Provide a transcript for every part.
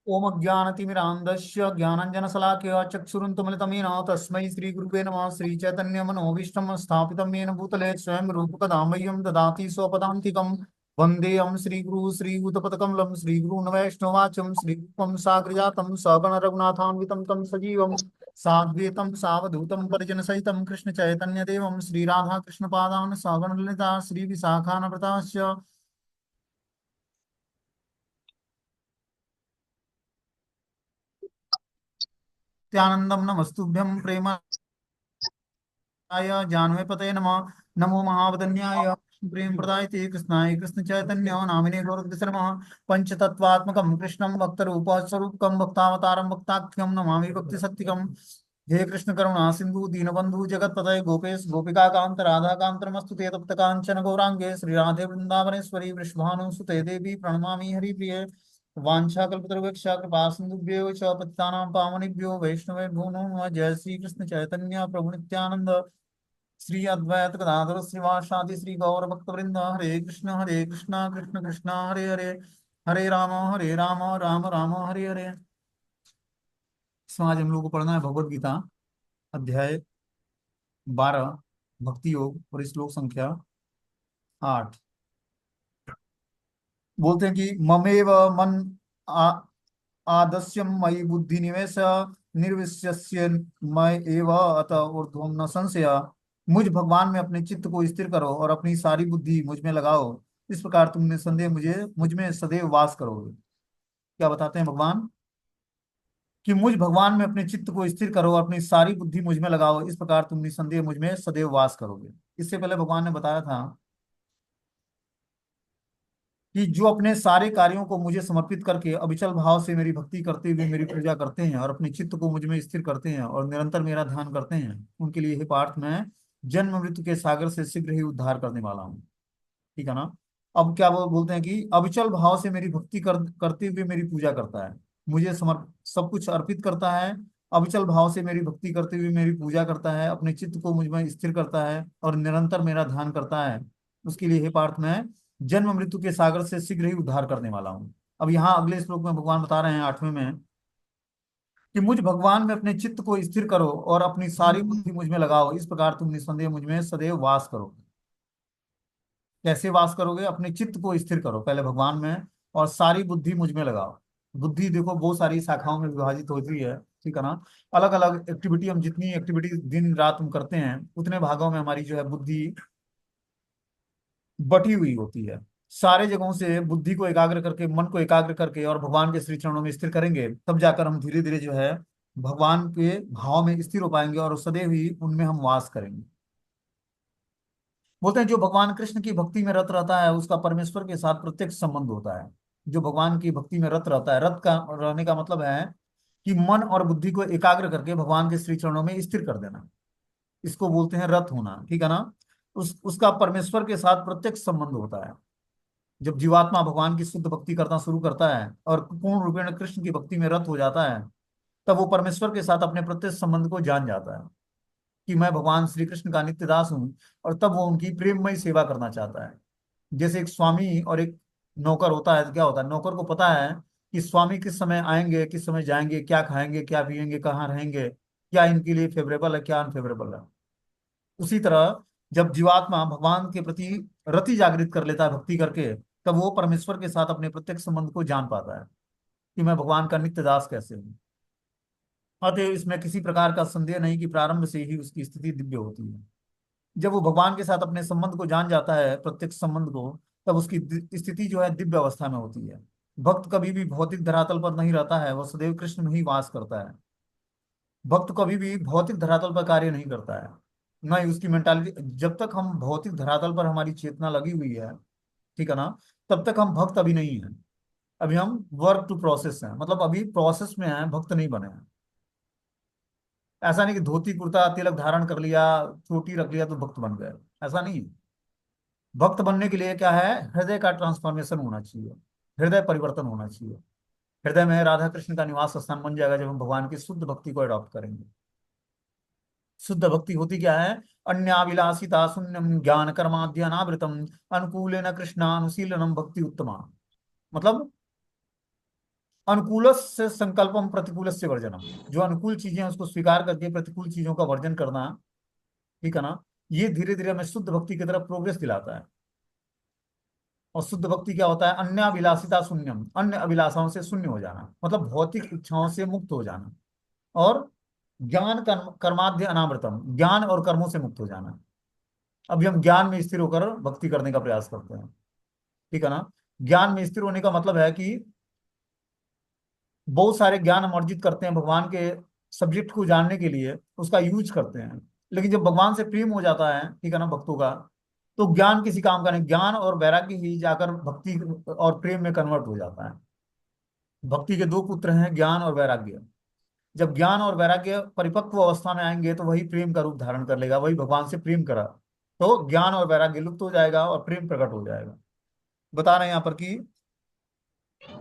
ओम अज्ञानतिमिरान्धस्य ज्ञानाञ्जनशलाकया चक्षुरुन्मिलितं येन तस्मै श्रीगुरुवे नमः। श्रीचैतन्यमनोभीष्टं स्थापितं येन भूतले स्वयं रूपकदा मह्यं ददाति स्वपदान्तिकं। वन्देऽहं श्रीगुरु श्रीयुतपदकमलं श्रीगुरून् वैष्णवाचं श्रीरूपं साग्रजातं सगण रघुनाथान्वितं तं सजीवं साद्वैतं सावधूतं परिजनसहितं कृष्णचैतन्यदेवं श्रीराधाकृष्णपादान् सगण ललिता श्रीविशाखान्विताश्च त्यानन्दं नमस्तुभ्यं प्रेम जानवे पते नमः। नमो महावदन्याय प्रेम प्रदायते कृष्णाय कृष्ण चैतन्य नामिने गौरव नमः। पंचतत्वात्मकं कृष्णं भक्त रूप स्वरूपकं भक्तावतारं भक्ताख्यं नमामि भक्ति सत्यकं। हे कृष्ण करुणा सिंधु दीनबंधु जगतपतये गोपेश गोपिका कांत राधा कांत नमस्तुते तप्त कांचन गौरांगे श्री राधे वृंदावनेश्वरी वृषभानुसुते देवी प्रणमामि हरिप्रिये। वाञ्छाकल्पतरुभ्यश्च कृपा सिन्धुभ्यो च पतितानां पावनेभ्यो वैष्णवेभ्यो नमो नमः। जय श्री कृष्ण चैतन्य प्रभु नित्यानंद श्री अद्वैत गदाधर श्रीवासादि श्री गौर भक्तवृंद। हरे कृष्ण कृष्ण कृष्ण हरे हरे, हरे राम राम राम हरे हरे। इसमें आज हम लोग को पढ़ना है भगवत गीता अध्याय 12 भक्ति योग और श्लोक संख्या 8। बोलते हैं कि ममेव मन आ, आदस्यम मयि बुद्धि निवेश निर्विशस्य मय एव अतः ऊर्ध्वं न संशय। मुझ भगवान में अपने चित्त को स्थिर करो और अपनी सारी बुद्धि मुझ में लगाओ, इस प्रकार तुम निसंदेह मुझ में सदैव वास करोगे। क्या बताते हैं भगवान कि मुझ भगवान में अपने चित्त को स्थिर करो, अपनी सारी बुद्धि मुझ में लगाओ, इस प्रकार तुम निसंदेह मुझ में सदैव वास करोगे। इससे पहले भगवान ने बताया था कि जो अपने सारे कार्यों को मुझे समर्पित करके अविचल भाव से मेरी भक्ति करते हुए मेरी पूजा करते हैं और अपने चित्त को मुझ में स्थिर करते हैं और निरंतर मेरा ध्यान करते हैं, उनके लिए हे पार्थ मैं जन्म मृत्यु के सागर से शीघ्र ही उद्धार करने वाला हूँ। ठीक है ना। अब क्या वो बोलते हैं कि अविचल भाव से मेरी भक्ति करते हुए मेरी पूजा करता है, मुझे सब कुछ अर्पित करता है, अविचल भाव से मेरी भक्ति करते हुए मेरी पूजा करता है, अपने चित्त को मुझ में स्थिर करता है और निरंतर मेरा ध्यान करता है, उसके लिए हे पार्थ मैं जन्म मृत्यु के सागर से शीघ्र ही उद्धार करने वाला हूँ। अब यहाँ अगले श्लोक में भगवान बता रहे हैं 8वें में कि मुझ भगवान में अपने चित्त को स्थिर करो और अपनी सारी बुद्धि मुझ में लगाओ, इस प्रकार तुम निस्संदेह मुझ में सदैव वास करो। कैसे वास करोगे? अपने चित्त को स्थिर करो पहले भगवान में और सारी बुद्धि मुझ में लगाओ। बुद्धि देखो बहुत सारी शाखाओं में विभाजित होती है, ठीक है ना। अलग अलग एक्टिविटी, हम जितनी एक्टिविटी दिन रात हम करते हैं उतने भागों में हमारी जो है बुद्धि बटी हुई होती है। सारे जगहों से बुद्धि को एकाग्र करके, मन को एकाग्र करके और भगवान के श्री चरणों में स्थिर करेंगे, तब जाकर हम धीरे धीरे जो है भगवान के भाव में स्थिर हो पाएंगे और सदैव ही उनमें हम वास करेंगे। बोलते हैं जो भगवान कृष्ण की भक्ति में रत रहता है उसका परमेश्वर के साथ प्रत्यक्ष संबंध होता है। जो भगवान की भक्ति में रत रहता है, रत का रहने का मतलब है कि मन और बुद्धि को एकाग्र करके भगवान के श्री चरणों में स्थिर कर देना, इसको बोलते हैं रत होना। ठीक है ना। उसका परमेश्वर के साथ प्रत्यक्ष संबंध होता है। जब जीवात्मा भगवान की शुद्ध भक्ति करना शुरू करता है और पूर्ण रूपेण कृष्ण की भक्ति में रत हो जाता है, तब वो परमेश्वर के साथ अपने प्रत्यक्ष संबंध को जान जाता है कि मैं भगवान श्री कृष्ण का नित्य दास हूँ। और तब वो उनकी प्रेममय सेवा करना चाहता है। जैसे एक स्वामी और एक नौकर होता है तो क्या होता है, नौकर को पता है कि स्वामी किस समय आएंगे, किस समय जाएंगे, क्या खाएंगे, क्या पिएंगे, कहाँ रहेंगे, क्या इनके लिए फेवरेबल है, क्या अनफेवरेबल है। उसी तरह जब जीवात्मा भगवान के प्रति रति जागृत कर लेता है भक्ति करके, तब वो परमेश्वर के साथ अपने प्रत्यक्ष संबंध को जान पाता है कि मैं भगवान का नित्य दास कैसे हूँ। अतः इसमें किसी प्रकार का संदेह नहीं कि प्रारंभ से ही उसकी स्थिति दिव्य होती है। जब वो भगवान के साथ अपने संबंध को जान जाता है, प्रत्यक्ष संबंध को, तब उसकी स्थिति जो है दिव्य अवस्था में होती है। भक्त कभी भी भौतिक धरातल पर नहीं रहता है, वह सदैव कृष्ण में ही वास करता है। भक्त कभी भी भौतिक धरातल पर कार्य नहीं करता है। ना ही उसकी मेंटालिटी, जब तक हम भौतिक धरातल पर हमारी चेतना लगी हुई है, ठीक है ना, तब तक हम भक्त अभी नहीं है। अभी हम वर्क टू प्रोसेस हैं, मतलब अभी प्रोसेस में हैं, भक्त नहीं बने हैं। ऐसा नहीं कि धोती कुर्ता तिलक धारण कर लिया, चोटी रख लिया तो भक्त बन गए, ऐसा नहीं है। भक्त बनने के लिए क्या है, हृदय का ट्रांसफॉर्मेशन होना चाहिए, हृदय परिवर्तन होना चाहिए। हृदय में राधा कृष्ण का निवास स्थान बन जाएगा जब हम भगवान की शुद्ध भक्ति को अडॉप्ट करेंगे। शुद्ध भक्ति होती क्या है? अन्याभिलाषिता शून्यम ज्ञान कर्माद्यानावृतम अनुकूलेन कृष्णानुशीलनम भक्ति उत्तमा। मतलब अनुकूल से संकल्पम प्रतिकूल से वर्जनम, जो अनुकूल चीजें हैं उसको स्वीकार करके प्रतिकूल चीजों का वर्जन करना, ठीक है ना, ये धीरे धीरे हमें शुद्ध भक्ति की तरफ प्रोग्रेस दिलाता है। और शुद्ध भक्ति क्या होता है? अन्य अभिलाषिता शून्यम, अन्य अभिलाषाओं से शून्य हो जाना, मतलब भौतिक इच्छाओं से मुक्त हो जाना। और ज्ञान कर्माद्य अनावृतम, ज्ञान और कर्मों से मुक्त हो जाना। अभी हम ज्ञान में स्थिर होकर भक्ति करने का प्रयास करते हैं, ठीक है ना। ज्ञान में स्थिर होने का मतलब है कि बहुत सारे ज्ञान हम अर्जित करते हैं भगवान के सब्जेक्ट को जानने के लिए, उसका यूज करते हैं। लेकिन जब भगवान से प्रेम हो जाता है, ठीक है ना, भक्तों का, तो ज्ञान किसी काम का नहीं, ज्ञान और वैराग्य ही जाकर भक्ति और प्रेम में कन्वर्ट हो जाता है। भक्ति के दो पुत्र हैं, ज्ञान और वैराग्य। जब ज्ञान और वैराग्य परिपक्व अवस्था में आएंगे तो वही प्रेम का रूप धारण कर लेगा, वही भगवान से प्रेम करा तो ज्ञान और वैराग्य लुप्त हो जाएगा और प्रेम प्रकट हो जाएगा। बता रहे हैं यहाँ पर कि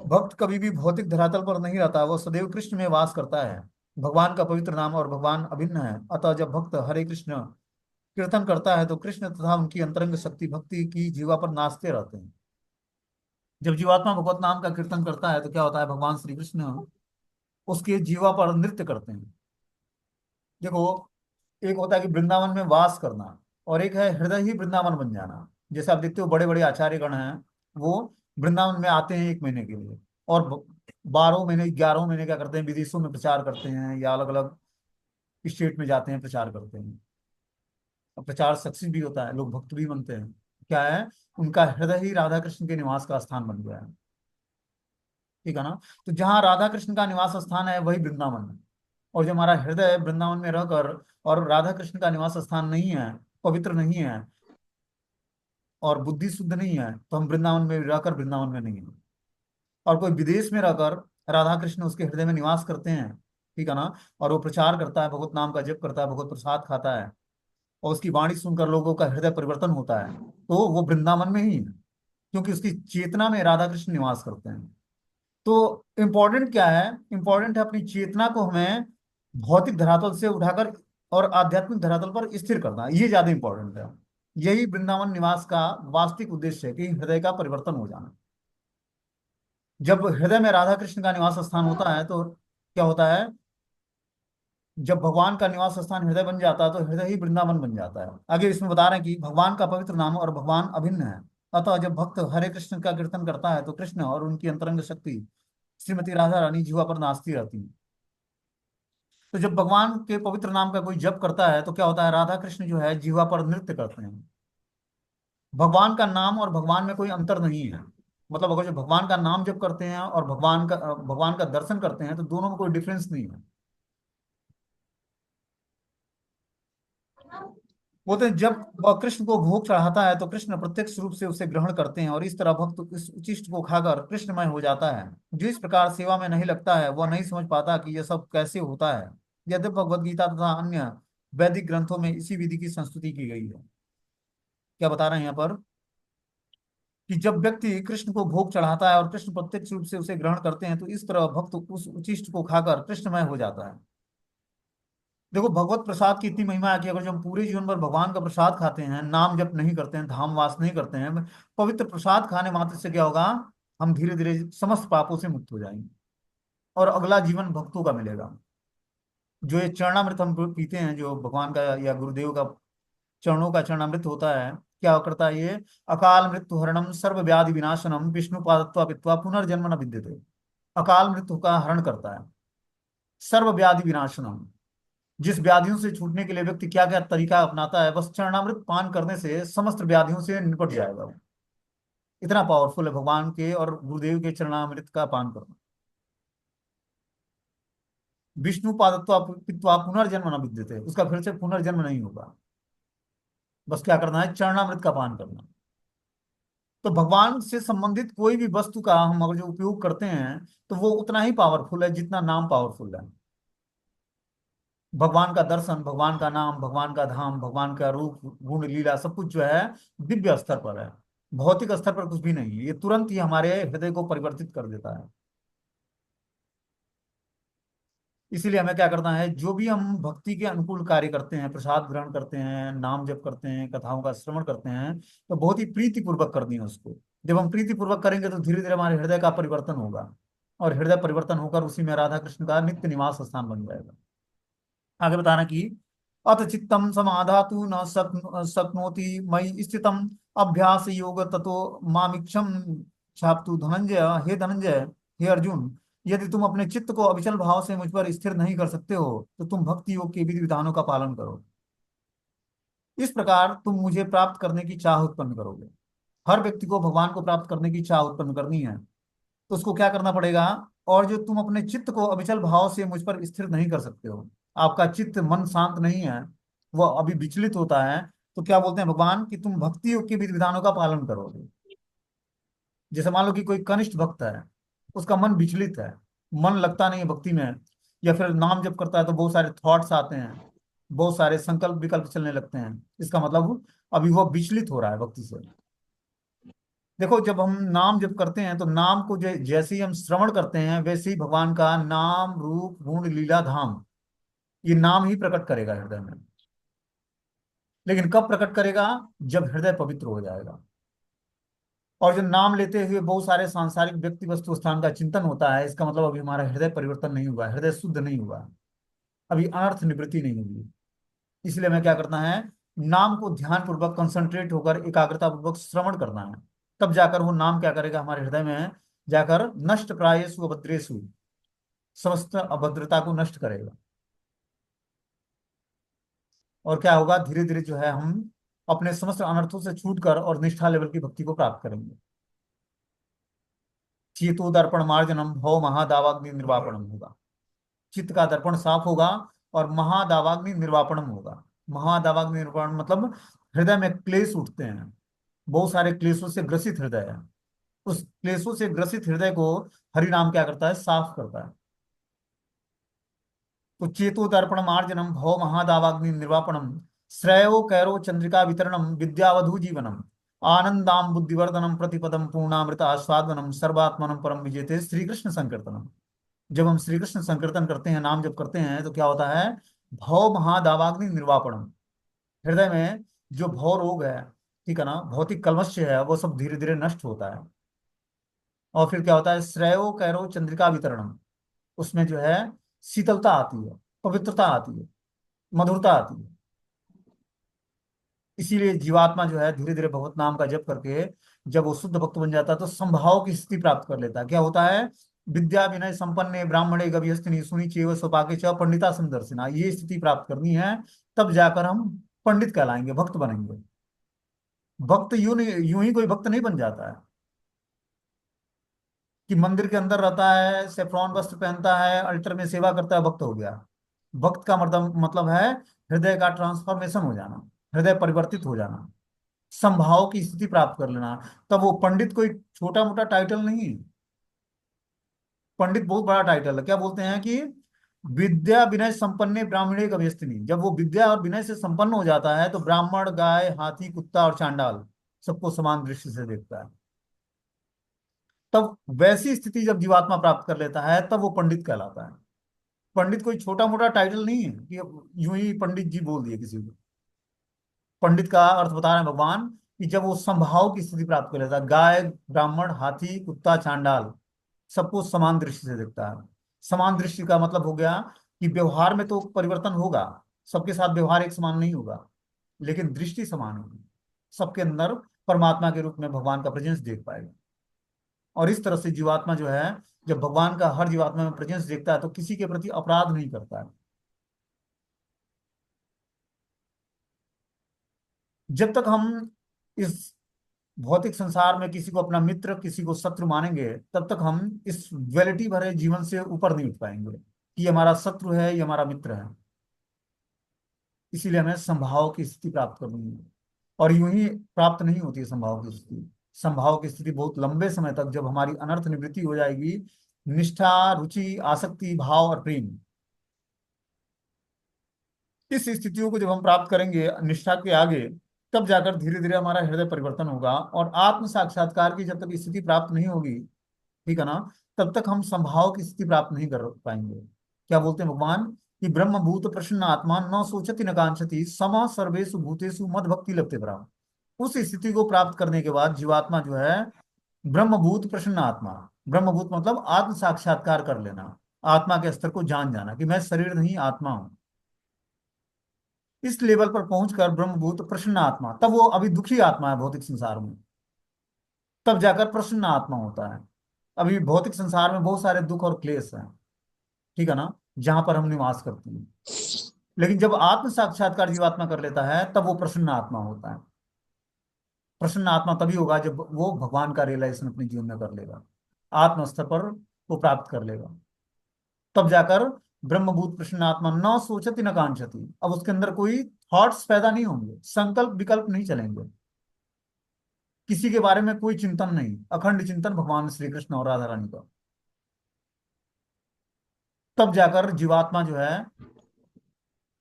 भक्त कभी भी भौतिक धरातल पर नहीं रहता, वो सदैव कृष्ण में वास करता है। भगवान का पवित्र नाम और भगवान अभिन्न है, अतः जब भक्त हरे कृष्ण कीर्तन करता है तो कृष्ण तथा उनकी अंतरंग शक्ति भक्ति की जीवा पर नाचते रहते हैं। जब जीवात्मा भगवत नाम का कीर्तन करता है तो क्या होता है? भगवान श्री कृष्ण उसके जीवा पर नृत्य करते हैं। देखो, एक होता है कि वृंदावन में वास करना, और एक है हृदय ही वृंदावन बन जाना। जैसे आप देखते हो बड़े बड़े आचार्य गण हैं, वो वृंदावन में आते हैं 1 महीने के लिए, और 12 महीने 11 महीने क्या करते हैं? विदेशों में प्रचार करते हैं या अलग अलग स्टेट में जाते हैं, प्रचार करते हैं। और प्रचार सक्सेस भी होता है, लोग भक्त भी बनते हैं। क्या है? उनका हृदय ही राधा कृष्ण के निवास का स्थान बन गया है, ठीक है ना। तो जहाँ राधा कृष्ण का निवास स्थान है वही वृंदावन है। और जो हमारा हृदय वृंदावन में रहकर और राधा कृष्ण का निवास स्थान नहीं है, पवित्र नहीं है, और बुद्धि शुद्ध नहीं है, तो हम वृंदावन में रहकर वृंदावन में नहीं है। और कोई विदेश में रहकर राधा कृष्ण उसके हृदय में निवास करते हैं, ठीक है ना, और वो प्रचार करता है, भगवत नाम का जप करता है, भगवत प्रसाद खाता है, और उसकी वाणी सुनकर लोगों का हृदय परिवर्तन होता है, तो वो वृंदावन में ही है, क्योंकि उसकी चेतना में राधा कृष्ण निवास करते हैं। तो इम्पोर्टेंट क्या है? इम्पोर्टेंट है अपनी चेतना को हमें भौतिक धरातल से उठाकर और आध्यात्मिक धरातल पर स्थिर करना, ये ज्यादा इंपॉर्टेंट है। यही वृंदावन निवास का वास्तविक उद्देश्य है, कि हृदय का परिवर्तन हो जाना। जब हृदय में राधा कृष्ण का निवास स्थान होता है तो क्या होता है? जब भगवान का निवास स्थान हृदय बन जाता है तो हृदय ही वृंदावन बन जाता है। आगे इसमें बता रहे हैं कि भगवान का पवित्र नाम और भगवान अभिन्न है, अतः जब भक्त हरे कृष्ण का कीर्तन करता है तो कृष्ण और उनकी अंतरंग शक्ति श्रीमती राधा रानी जीवा पर नाचती रहती है। तो जब भगवान के पवित्र नाम का कोई जप करता है तो क्या होता है? राधा कृष्ण जो है जीवा पर नृत्य करते हैं। भगवान का नाम और भगवान में कोई अंतर नहीं है। मतलब अगर जो भगवान का नाम जप करते हैं और भगवान का दर्शन करते हैं तो दोनों में कोई डिफरेंस नहीं है। बोलते हैं जब वह कृष्ण को भोग चढ़ाता है तो कृष्ण प्रत्यक्ष रूप से उसे ग्रहण करते हैं, और इस तरह भक्त इस उचिष्ट को खाकर कृष्णमय हो जाता है। जो इस प्रकार सेवा में नहीं लगता है वह नहीं समझ पाता कि यह सब कैसे होता है। यद्यपि भगवद गीता तथा अन्य वैदिक ग्रंथों में इसी विधि की संस्तुति की गई है। क्या बता रहे हैं यहाँ पर? कि जब व्यक्ति कृष्ण को भोग चढ़ाता है और कृष्ण प्रत्यक्ष रूप से उसे ग्रहण करते हैं तो इस तरह भक्त उस उचिष्ट को खाकर कृष्णमय हो जाता है। देखो, भगवत प्रसाद की इतनी महिमा है कि अगर जो हम पूरे जीवन भर भगवान का प्रसाद खाते हैं, नाम जप नहीं करते हैं, धाम वास नहीं करते हैं, पवित्र प्रसाद खाने मात्र से क्या होगा? हम धीरे धीरे समस्त पापों से मुक्त हो जाएंगे और अगला जीवन भक्तों का मिलेगा। जो ये चरणामृत हम पीते हैं, जो भगवान का या गुरुदेव का चरणों का चरणामृत होता है, क्या करता है ये? अकाल मृत्यु हरणम सर्व व्याधि विनाशनम विष्णु पादत्वा पित्वा पुनर्जन्म न विद्यते। अकाल मृत्यु का हरण करता है, सर्व व्याधि विनाशनम। जिस व्याधियों से छूटने के लिए व्यक्ति क्या क्या तरीका अपनाता है, बस चरणामृत पान करने से समस्त व्याधियों से निपट जाएगा वो। इतना पावरफुल है भगवान के और गुरुदेव के चरणामृत का पान करना। विष्णु पादत्वा पित्वा पुनर्जन्म न विद्यते, उसका फिर से पुनर्जन्म नहीं होगा। बस क्या करना है? चरणामृत का पान करना। तो भगवान से संबंधित कोई भी वस्तु का हम अगर जो उपयोग करते हैं तो वो उतना ही पावरफुल है जितना नाम पावरफुल है। भगवान का दर्शन, भगवान का नाम, भगवान का धाम, भगवान का रूप गुण लीला सब कुछ जो है दिव्य स्तर पर है, भौतिक स्तर पर कुछ भी नहीं है। ये तुरंत ही हमारे हृदय को परिवर्तित कर देता है। इसीलिए हमें क्या करना है? जो भी हम भक्ति के अनुकूल कार्य करते हैं, प्रसाद ग्रहण करते हैं, नाम जप करते हैं, कथाओं का श्रवण करते हैं, तो बहुत ही प्रीति पूर्वक करनी है उसको। जब हम प्रीति पूर्वक करेंगे तो धीरे धीरे हमारे हृदय का परिवर्तन होगा और हृदय परिवर्तन होकर उसी में राधा कृष्ण का नित्य निवास स्थान बन जाएगा। आगे बताना कि अथ चित्तम समाधातु न शक्नोति मयि स्थितम अभ्यास योग ततो मामिक्षम छाप्तु धनंजय। हे धनंजय, हे अर्जुन, यदि तुम अपने चित्त को अविचल भाव से मुझ पर स्थिर नहीं कर सकते हो तो तुम भक्ति योग के विधि विधानों का पालन करो। इस प्रकार तुम मुझे प्राप्त करने की चाह उत्पन्न करोगे। हर व्यक्ति को भगवान को प्राप्त करने की चाह उत्पन्न करनी है, तो उसको क्या करना पड़ेगा? और जो तुम अपने चित्त को अविचल भाव से मुझ पर स्थिर नहीं कर सकते हो, आपका चित्त मन शांत नहीं है, वह अभी विचलित होता है, तो क्या बोलते हैं भगवान कि तुम भक्ति योग के विधि विधानों का पालन करोगे। जैसे मान लो कि कोई कनिष्ठ भक्त है, उसका मन विचलित है, मन लगता नहीं है भक्ति में, या फिर नाम जप करता है तो बहुत सारे थॉट्स आते हैं, बहुत सारे संकल्प विकल्प चलने लगते हैं, इसका मतलब अभी वो विचलित हो रहा है भक्ति से। देखो, जब हम नाम जप करते हैं तो नाम को जैसे ही हम श्रवण करते हैं वैसे ही भगवान का नाम रूप गुण लीला धाम, ये नाम ही प्रकट करेगा हृदय में। लेकिन कब प्रकट करेगा? जब हृदय पवित्र हो जाएगा। और जो नाम लेते हुए बहुत सारे सांसारिक व्यक्ति वस्तु स्थान का चिंतन होता है, इसका मतलब अभी हमारा हृदय परिवर्तन नहीं हुआ, हृदय शुद्ध नहीं हुआ, अभी अनर्थ निवृत्ति नहीं हुई। इसलिए हमें क्या करना है? नाम को ध्यान पूर्वक कंसंट्रेट होकर एकाग्रता पूर्वक श्रवण करना है। तब जाकर वो नाम क्या करेगा? हमारे हृदय में जाकर नष्ट प्रायेषु अभद्रेषु, समस्त अभद्रता को नष्ट करेगा। और क्या होगा? धीरे धीरे जो है हम अपने समस्त अनर्थों से छूटकर और निष्ठा लेवल की भक्ति को प्राप्त करेंगे। चेतो दर्पण मार्जनम भव महादावाग्नि निर्वापणम होगा। चित्त का दर्पण साफ होगा और महादावाग्नि निर्वापणम होगा। महादावाग्नि निर्वापण मतलब हृदय में क्लेश उठते हैं, बहुत सारे क्लेशों से ग्रसित हृदय है, उस क्लेशों से ग्रसित हृदय को हरि नाम क्या करता है? साफ करता है। तो चेतो दर्पण मार्जनम भव महादावाग्नि निर्वापणम श्रेयो कैरो चंद्रिका वितरणम विद्यावधु जीवनम आनंदाम बुद्धिवर्धनम प्रतिपदम पूर्णामृत आस्वादनम सर्वात्मनम परम विजेते श्री कृष्ण संकीर्तनम। जब हम श्री कृष्ण संकीर्तन करते हैं, नाम जब करते हैं, तो क्या होता है? भव महादावाग्नि निर्वापणम, हृदय में जो भव रोग है, ठीक है ना, भौतिक कलमश है, वो सब धीरे धीरे नष्ट होता है। और फिर क्या होता है? श्रेयो कैरो चंद्रिका वितरणम, उसमें जो है शीतलता आती है, पवित्रता आती है, मधुरता आती है। इसीलिए जीवात्मा जो है धीरे धीरे भगवत नाम का जप करके जब वो शुद्ध भक्त बन जाता है तो संभाव की स्थिति प्राप्त कर लेता है। क्या होता है? विद्या विनय संपन्ने ब्राह्मणे गविहस्तिनि सुनि चैव स्वपाके च पंडिता समदर्शिना, ये स्थिति प्राप्त करनी है, तब जाकर हम पंडित कहलाएंगे, भक्त बनेंगे। भक्त यूं नहीं, यूं ही कोई भक्त नहीं बन जाता है कि मंदिर के अंदर रहता है, सेफ्रॉन वस्त्र पहनता है, अल्टर में सेवा करता है, भक्त हो गया। भक्त का मतलब है हृदय का ट्रांसफॉर्मेशन हो जाना, हृदय परिवर्तित हो जाना, संभाव की स्थिति प्राप्त कर लेना। तब वो पंडित कोई छोटा मोटा टाइटल नहीं है, पंडित बहुत बड़ा टाइटल है। क्या बोलते हैं कि विद्या विनय संपन्ने ब्राह्मणे गव्यस्तिनि, जब वो विद्या और विनय से संपन्न हो जाता है तो ब्राह्मण, गाय, हाथी, कुत्ता और चांडाल सबको समान दृष्टि से देखता है। तब वैसी स्थिति जब जीवात्मा प्राप्त कर लेता है तब वो पंडित कहलाता है। पंडित कोई छोटा मोटा टाइटल नहीं है कि यूं ही पंडित जी बोल दिए किसी को। पंडित का अर्थ बता रहे हैं भगवान कि जब वो समभाव की स्थिति प्राप्त कर लेता है, गाय, ब्राह्मण, हाथी, कुत्ता, चांडाल सबको समान दृष्टि से देखता है। समान दृष्टि का मतलब हो गया कि व्यवहार में तो परिवर्तन होगा, सबके साथ व्यवहार एक समान नहीं होगा, लेकिन दृष्टि समान होगी। सबके अंदर परमात्मा के रूप में भगवान का प्रेजेंस देख पाएगा। और इस तरह से जीवात्मा जो है, जब भगवान का हर जीवात्मा में प्रेजेंस देखता है तो किसी के प्रति अपराध नहीं करता है। जब तक हम इस भौतिक संसार में किसी को अपना मित्र, किसी को शत्रु मानेंगे, तब तक हम इस ड्युअलिटी भरे जीवन से ऊपर नहीं उठ पाएंगे कि ये हमारा शत्रु है, ये हमारा मित्र है। इसीलिए हमें संभाव की स्थिति प्राप्त करनी है। और यूं ही प्राप्त नहीं होती है संभाव की स्थिति। संभाव की स्थिति बहुत लंबे समय तक, जब हमारी अनर्थ निवृत्ति हो जाएगी, निष्ठा, रुचि, आसक्ति, भाव और प्रेम, इस स्थितियों को जब हम प्राप्त करेंगे निष्ठा के आगे, तब जाकर धीरे धीरे हमारा हृदय परिवर्तन होगा। और आत्म साक्षात्कार की जब तक स्थिति प्राप्त नहीं होगी, ठीक है ना, तब तक हम संभाव की स्थिति प्राप्त नहीं कर पाएंगे। क्या बोलते हैं भगवान कि ब्रह्म भूत प्रसन्न आत्मा न सोचति न कांक्षति सम सर्वेषु भूतेषु मद भक्ति लगते ब्रह्म। उस स्थिति को प्राप्त करने के बाद जीवात्मा जो है ब्रह्मभूत प्रसन्न आत्मा, ब्रह्मभूत मतलब आत्म साक्षात्कार कर लेना, आत्मा के स्तर को जान जाना कि मैं शरीर नहीं आत्मा हूं। इस लेवल पर पहुंचकर ब्रह्मभूत प्रसन्न आत्मा, तब वो अभी दुखी आत्मा है भौतिक संसार में, तब जाकर प्रसन्न आत्मा होता है। अभी भौतिक संसार में बहुत सारे दुख और क्लेश हैं, ठीक है ना, जहां पर हम निवास करते हैं। लेकिन जब आत्म साक्षात्कार जीवात्मा कर लेता है तब वो प्रसन्न आत्मा होता है। प्रसन्न आत्मा तभी होगा जब वो भगवान का रियलाइजेशन अपने जीवन में कर लेगा, आत्म स्तर पर वो प्राप्त कर लेगा। तब जाकर ब्रह्मभूत प्रसन्न आत्मा न सोचती न कांक्षती, अब उसके अंदर कोई थॉट्स पैदा नहीं होंगे, संकल्प विकल्प नहीं चलेंगे, किसी के बारे में कोई चिंतन नहीं, अखंड चिंतन भगवान श्री कृष्ण और राधा रानी का। तब जाकर जीवात्मा जो है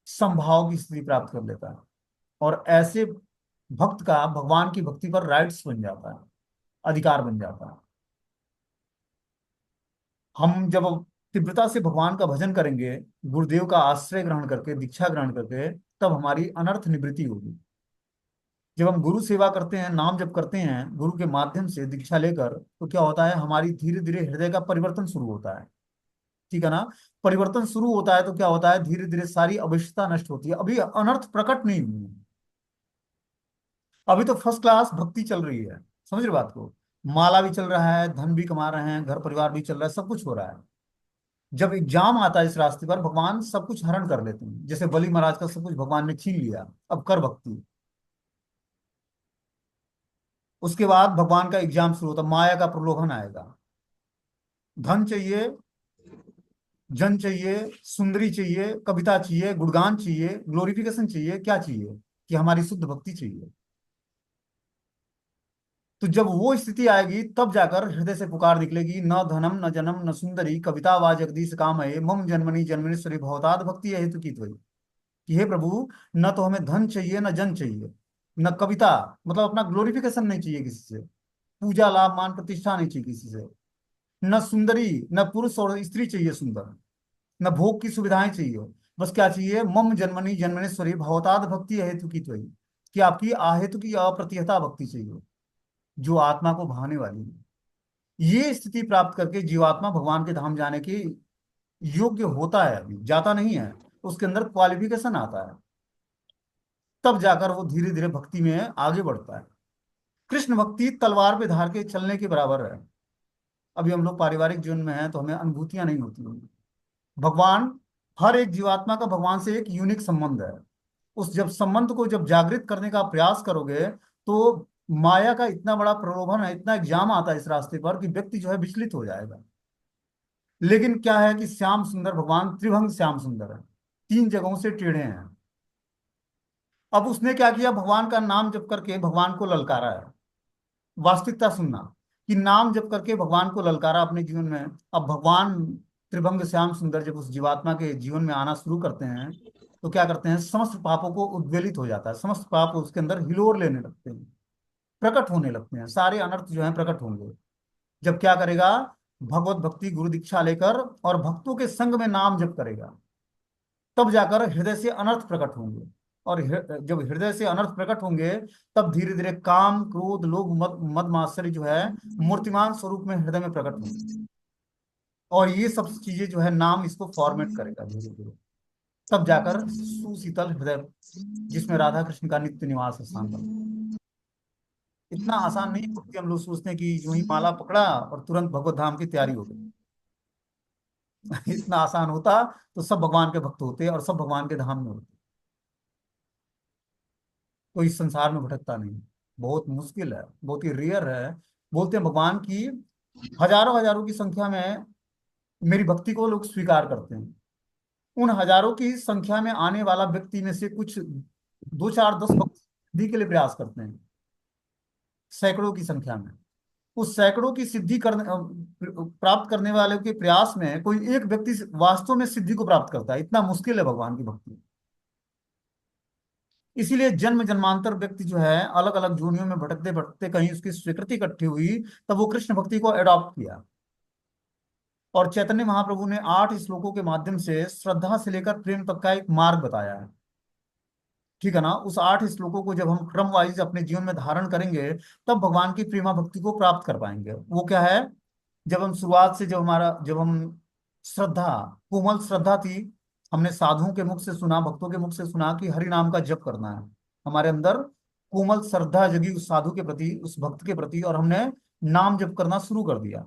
समभाव की स्थिति प्राप्त कर लेता है, और ऐसे भक्त का भगवान की भक्ति पर राइट्स बन जाता है, अधिकार बन जाता है। हम जब तीव्रता से भगवान का भजन करेंगे, गुरुदेव का आश्रय ग्रहण करके, दीक्षा ग्रहण करके, तब हमारी अनर्थ निवृत्ति होगी। जब हम गुरु सेवा करते हैं, नाम जप करते हैं गुरु के माध्यम से दीक्षा लेकर, तो क्या होता है, हमारी धीरे धीरे हृदय का परिवर्तन शुरू होता है, ठीक है ना। परिवर्तन शुरू होता है तो क्या होता है, धीरे धीरे सारी अवश्यता नष्ट होती है। अभी अनर्थ प्रकट नहीं हुई है, अभी तो फर्स्ट क्लास भक्ति चल रही है, समझ रहे बात को। माला भी चल रहा है, धन भी कमा रहे हैं, घर परिवार भी चल रहा है, सब कुछ हो रहा है। जब एग्जाम आता है इस रास्ते पर, भगवान सब कुछ हरण कर लेते हैं, जैसे बलि महाराज का सब कुछ भगवान ने छीन लिया, अब कर भक्ति। उसके बाद भगवान का एग्जाम शुरू होता, माया का प्रलोभन आएगा। धन चाहिए, जन चाहिए, सुंदरी चाहिए, कविता चाहिए, गुणगान चाहिए, ग्लोरिफिकेशन चाहिए, क्या चाहिए, कि हमारी शुद्ध भक्ति चाहिए। तो जब वो स्थिति आएगी तब जाकर हृदय से पुकार निकलेगी, न धनम न जनम न सुंदरी कविता वा जगदीश कामये मम जन्मनि जन्मनेश्वरी भवताद भक्ति हेतु की त्वयि। कि हे प्रभु, न तो हमें धन चाहिए, न जन चाहिए, न कविता, मतलब अपना ग्लोरिफिकेशन नहीं चाहिए किसी से, पूजा लाभ मान प्रतिष्ठा नहीं चाहिए किसी से, न सुंदरी, न पुरुष और स्त्री चाहिए सुंदर, न भोग की सुविधाएं चाहिए। बस क्या चाहिए, मम जन्मनि जन्मनेश्वरी भवताद भक्ति हेतु की त्वयि, कि आपकी अहेतु की अप्रतिहता भक्ति चाहिए, जो आत्मा को भाने वाली है। ये स्थिति प्राप्त करके जीवात्मा भगवान के धाम जाने के योग्य होता है, अभी जाता नहीं है, उसके अंदर क्वालिफिकेशन आता है, तब जाकर वो धीरे धीरे भक्ति में आगे बढ़ता है। कृष्ण भक्ति तलवार पे धार के चलने के बराबर है। अभी हम लोग पारिवारिक जीवन में हैं तो हमें अनुभूतियां नहीं होती होंगी। भगवान, हर एक जीवात्मा का भगवान से एक यूनिक संबंध है। उस जब संबंध को जब जागृत करने का प्रयास करोगे, तो माया का इतना बड़ा प्रलोभन है, इतना एग्जाम आता है इस रास्ते पर कि व्यक्ति जो है विचलित हो जाएगा। लेकिन क्या है कि श्याम सुंदर भगवान त्रिभंग श्याम सुंदर है, तीन जगहों से टेढ़े हैं। अब उसने क्या किया, भगवान का नाम जप करके भगवान को ललकारा है। वास्तविकता सुनना, कि नाम जप करके भगवान को ललकारा अपने जीवन में। अब भगवान त्रिभंग श्याम सुंदर जब उस जीवात्मा के जीवन में आना शुरू करते हैं, तो क्या करते हैं, समस्त पापों को उद्वेलित हो जाता है, समस्त पाप उसके अंदर हिलोर लेने लगते हैं, प्रकट होने लगते हैं, सारे अनर्थ जो हैं प्रकट होंगे। जब क्या करेगा, भगवत भक्ति गुरु दीक्षा लेकर और भक्तों के संग में नाम जप करेगा, तब जाकर हृदय से अनर्थ प्रकट होंगे। और जब हृदय से अनर्थ प्रकट होंगे, तब धीरे धीरे काम क्रोध लोभ मद मद मात्सर्य जो है मूर्तिमान स्वरूप में हृदय में प्रकट होंगे। और ये सब चीजें जो है नाम इसको फॉर्मेट करेगा धीरे धीरे, तब जाकर सुशीतल हृदय जिसमें राधा कृष्ण का नित्य निवास स्थान बना। इतना आसान नहीं है कि हम लोग सोचते हैं कि यूं ही माला पकड़ा और तुरंत भगवत धाम की तैयारी हो गई। इतना आसान होता तो सब भगवान के भक्त होते और सब भगवान के धाम में होते। कोई इस संसार में भटकता नहीं, बहुत मुश्किल है, बहुत ही रेयर है। बोलते हैं भगवान की हजारों हजारों की संख्या में मेरी भक्ति को लोग स्वीकार करते हैं। उन हजारों की संख्या में आने वाला व्यक्ति में से कुछ दो चार दस भक्त सिद्धि के लिए प्रयास करते हैं, सैकड़ों की संख्या में। उस सैकड़ों की सिद्धि करने प्राप्त करने वाले के प्रयास में कोई एक व्यक्ति वास्तव में सिद्धि को प्राप्त करता है, इतना मुश्किल है भगवान की भक्ति। इसीलिए जन्म जन्मांतर व्यक्ति जो है अलग अलग जोनियों में भटकते भटकते कहीं उसकी स्वीकृति इकट्ठी हुई, तब वो कृष्ण भक्ति को एडॉप्ट किया। और चैतन्य महाप्रभु ने 8 श्लोकों के माध्यम से श्रद्धा से लेकर प्रेम तक का एक मार्ग बताया है, ठीक है ना। उस 8 श्लोकों को जब हम क्रम वाइज अपने जीवन में धारण करेंगे, तब भगवान की प्रेमा भक्ति को प्राप्त कर पाएंगे। वो क्या है, जब हम शुरुआत से जब हम श्रद्धा, कोमल श्रद्धा थी, हमने साधुओं के मुख से सुना, भक्तों के मुख से सुना कि हरि नाम का जप करना है। हमारे अंदर कोमल श्रद्धा जगी उस साधु के प्रति, उस भक्त के प्रति, और हमने नाम जप करना शुरू कर दिया।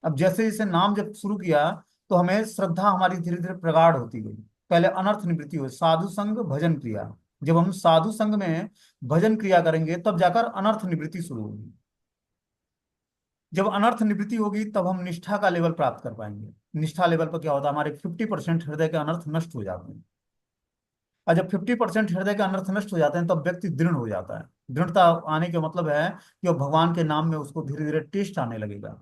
अब जैसे जैसे नाम जप शुरू किया, तो हमें श्रद्धा हमारी धीरे धीरे प्रगाढ़ होती गई। पहले अनर्थ निवृत्ति हुई, साधु संग भजन क्रिया। जब हम साधु संग में भजन क्रिया करेंगे तब जाकर अनर्थ निवृत्ति शुरू होगी। जब अनर्थ निवृत्ति होगी तब हम निष्ठा का लेवल प्राप्त कर पाएंगे। निष्ठा लेवल पर क्या होता है, हमारे 50% हृदय के अनर्थ नष्ट हो जाते हैं। और जब 50% हृदय के अनर्थ नष्ट हो जाते हैं तब व्यक्ति दृढ़ हो जाता है। दृढ़ता आने का मतलब है कि वो भगवान के नाम में उसको धीरे धीरे टेस्ट आने लगेगा।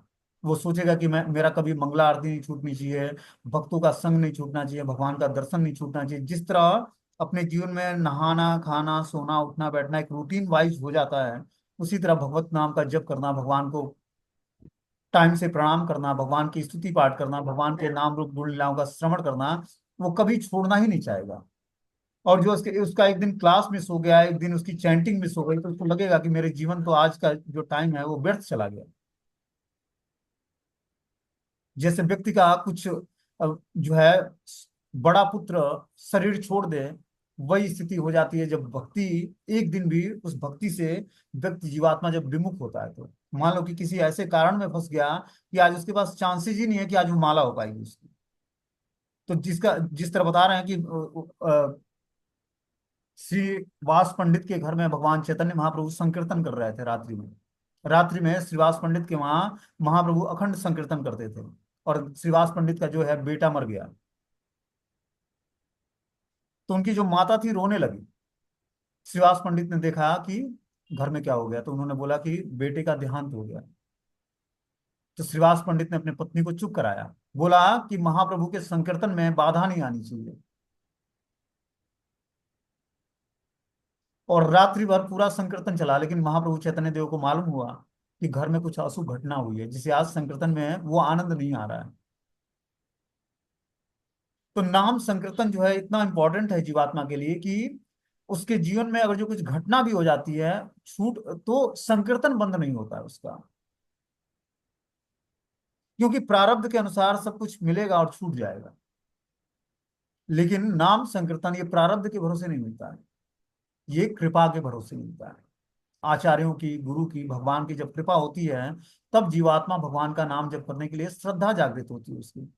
वो सोचेगा कि मैं, मेरा कभी मंगला आरती नहीं छूटनी चाहिए, भक्तों का संग नहीं छूटना चाहिए, भगवान का दर्शन नहीं छूटना चाहिए। जिस तरह अपने जीवन में नहाना, खाना, सोना, उठना, बैठना एक रूटीन वाइज हो जाता है, उसी तरह भगवत नाम का जप करना, भगवान को टाइम से प्रणाम करना, भगवान की स्तुति पाठ करना, भगवान के नाम रूप गुण लीलाओं का श्रवण करना, वो कभी छोड़ना ही नहीं चाहेगा। और जो उसका एक दिन क्लास मिस हो गया, एक दिन उसकी चैंटिंग मिस हो गई, तो उसको लगेगा कि मेरे जीवन तो आज का जो टाइम है वो व्यर्थ चला गया। जैसे व्यक्ति का कुछ जो है बड़ा पुत्र शरीर छोड़ दे, वही स्थिति हो जाती है जब भक्ति, एक दिन भी उस भक्ति से व्यक्ति जीवात्मा जब विमुख होता है। तो मान लो कि किसी ऐसे कारण में फंस गया कि आज उसके पास चांसेस ही नहीं है कि आज वो माला हो पाएगी उसकी। तो जिस तरह बता रहे हैं कि श्री वास पंडित के घर में भगवान चैतन्य महाप्रभु संकीर्तन कर रहे थे रात्रि में। रात्रि में श्रीवास पंडित के वहां महाप्रभु अखंड संकीर्तन करते थे, और श्रीवास पंडित का जो है बेटा मर गया। तो उनकी जो माता थी रोने लगी। श्रीवास पंडित ने देखा कि घर में क्या हो गया, तो उन्होंने बोला कि बेटे का देहांत हो गया। तो श्रीवास पंडित ने अपनी पत्नी को चुप कराया, बोला कि महाप्रभु के संकीर्तन में बाधा नहीं आनी चाहिए। और रात्रि भर पूरा संकीर्तन चला, लेकिन महाप्रभु चैतन्य देव को मालूम हुआ कि घर में कुछ अशुभ घटना हुई है, जिसे आज संकीर्तन में वो आनंद नहीं आ रहा है। तो नाम संकीर्तन जो है इतना इंपॉर्टेंट है जीवात्मा के लिए कि उसके जीवन में अगर जो कुछ घटना भी हो जाती है, छूट, तो संकीर्तन बंद नहीं होता है उसका। क्योंकि प्रारब्ध के अनुसार सब कुछ मिलेगा और छूट जाएगा। लेकिन नाम संकीर्तन ये प्रारब्ध के भरोसे नहीं मिलता है, ये कृपा के भरोसे मिलता है। आचार्यों की, गुरु की, भगवान की जब कृपा होती है, तब जीवात्मा भगवान का नाम जप करने के लिए श्रद्धा जागृत होती है उसकी।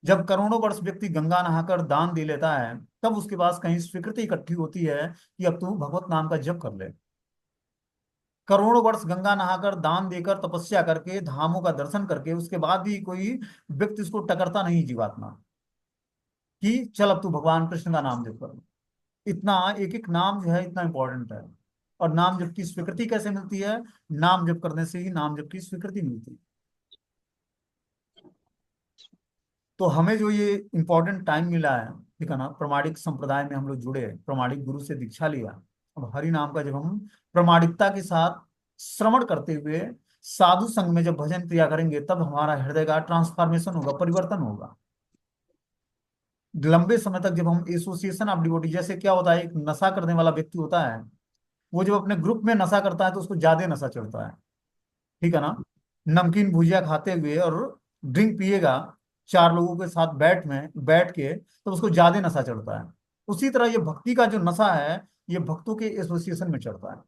जब करोड़ों वर्ष व्यक्ति गंगा नहाकर दान दे लेता है, तब उसके पास कहीं स्वीकृति इकट्ठी होती है कि अब तू भगवत नाम का जप कर ले। करोड़ों वर्ष गंगा नहाकर, दान देकर, तपस्या करके, धामों का दर्शन करके, उसके बाद भी कोई व्यक्ति उसको टकरता नहीं जीवात्मा, कि चल अब तू भगवान कृष्ण का नाम जप कर। इतना एक एक नाम जो है इतना इंपॉर्टेंट है। और नाम जप की स्वीकृति कैसे मिलती है? नाम जप करने से ही नाम जप की स्वीकृति मिलती है। तो हमें जो ये इंपॉर्टेंट टाइम मिला है, ठीक है ना, प्रमाणिक संप्रदाय में हम लोग जुड़े, प्रमाणिक गुरु से दीक्षा लिया। अब हरि नाम का जब हम प्रमाणिकता के साथ श्रवण करते हुए साधु संग में जब भजन क्रिया करेंगे, तब हमारा हृदय का ट्रांसफॉर्मेशन होगा, परिवर्तन होगा। लंबे समय तक जब हम एसोसिएशन ऑफ डिवोटी, जैसे क्या होता है, एक नशा करने वाला व्यक्ति होता है, वो जब अपने ग्रुप में नशा करता है तो उसको ज्यादा नशा चढ़ता है, ठीक है ना। नमकीन भुजिया खाते हुए और ड्रिंक पिएगा, चार लोगों के साथ बैठ के, तो उसको ज्यादा नशा चढ़ता है। उसी तरह ये भक्ति का जो नशा है, ये भक्तों के एसोसिएशन में चढ़ता है।